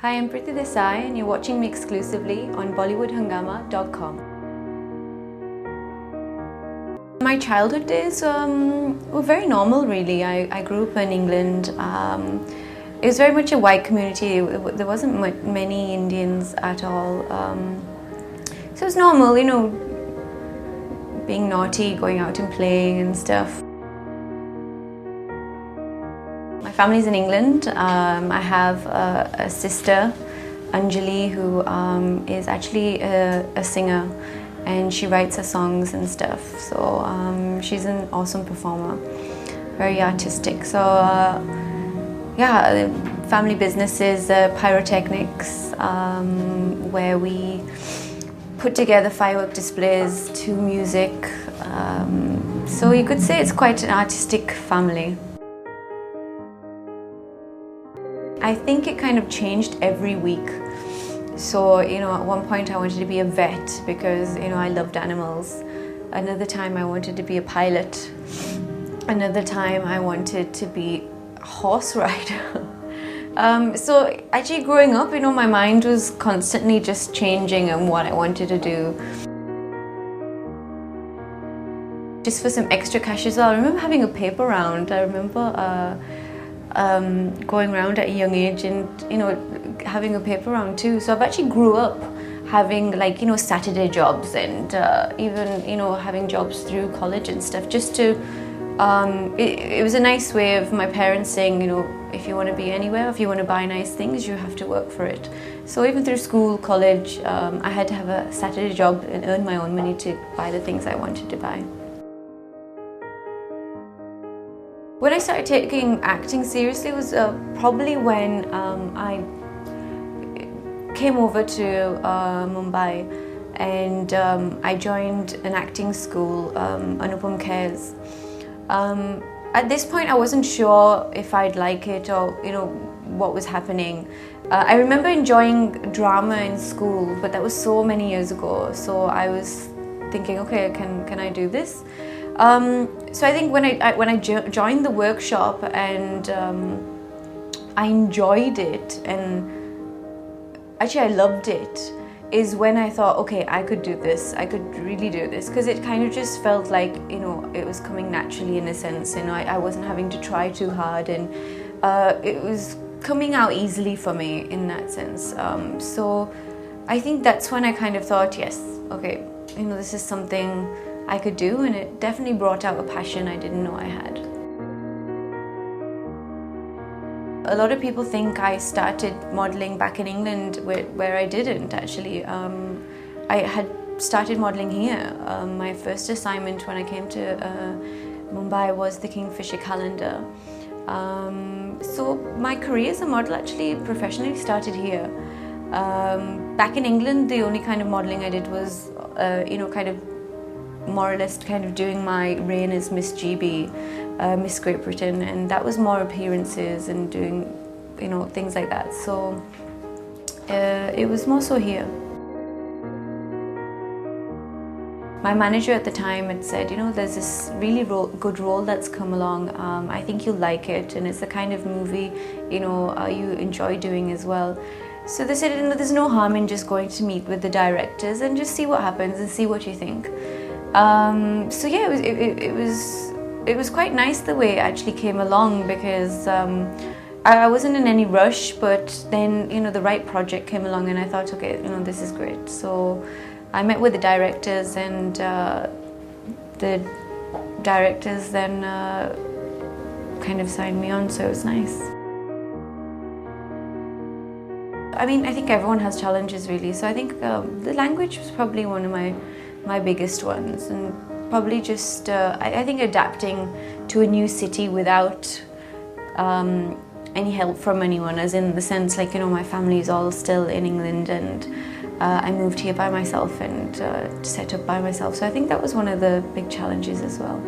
Hi, I'm Preeti Desai and you're watching me exclusively on BollywoodHungama.com. My childhood days were very normal really. I grew up in England. It was very much a white community. There wasn't many Indians at all. So it was normal, you know, being naughty, going out and playing and stuff. My family's in England. I have a sister, Anjali, who is actually a singer, and she writes her songs and stuff. So she's an awesome performer, very artistic. So yeah, family businesses, pyrotechnics, where we put together firework displays to music. So you could say it's quite an artistic family. I think it kind of changed every week. So, you know, at one point I wanted to be a vet because, you know, I loved animals. Another time I wanted to be a pilot. Another time I wanted to be a horse rider. So actually growing up, you know, my mind was constantly just changing on what I wanted to do. Just for some extra cash as well. I remember having a paper round. I remember going around at a young age and, you know, having a paper round too. So I've actually grew up having, like, you know, Saturday jobs and even, you know, having jobs through college and stuff, just to it was a nice way of my parents saying, you know, if you want to be anywhere, if you want to buy nice things, you have to work for it. So even through school, college, I had to have a Saturday job and earn my own money to buy the things I wanted to buy. When I started taking acting seriously was probably when I came over to Mumbai, and I joined an acting school, Anupam Kher's. At this point I wasn't sure if I'd like it or, you know, what was happening. I remember enjoying drama in school, but that was so many years ago, so I was thinking, okay, can I do this? So I think when I joined the workshop and I enjoyed it and actually I loved it, is when I thought, okay, I could do this, I could really do this, because it kind of just felt like, you know, it was coming naturally in a sense, you know, I wasn't having to try too hard, and it was coming out easily for me in that sense. So I think that's when I kind of thought, yes, okay, you know, this is something I could do, and it definitely brought out a passion I didn't know I had. A lot of people think I started modelling back in England, where I didn't actually. I had started modelling here. My first assignment when I came to Mumbai was the Kingfisher calendar. So my career as a model actually professionally started here. Back in England, the only kind of modelling I did was, you know, kind of more or less kind of doing my reign as Miss GB, Miss Great Britain, and that was more appearances and doing, you know, things like that. So it was more so here. My manager at the time had said, you know, there's this really good role that's come along. I think you'll like it, and it's the kind of movie, you know, you enjoy doing as well. So they said, you know, there's no harm in just going to meet with the directors and just see what happens and see what you think. So yeah, it was quite nice the way it actually came along, because I wasn't in any rush, but then, you know, the right project came along and I thought, okay, you know, this is great. So I met with the directors, and the directors then kind of signed me on, so it was nice. I mean, I think everyone has challenges really, so I think the language was probably one of my biggest ones, and probably just I think adapting to a new city without any help from anyone, as in the sense, like, you know, my family is all still in England, and I moved here by myself and set up by myself, so I think that was one of the big challenges as well.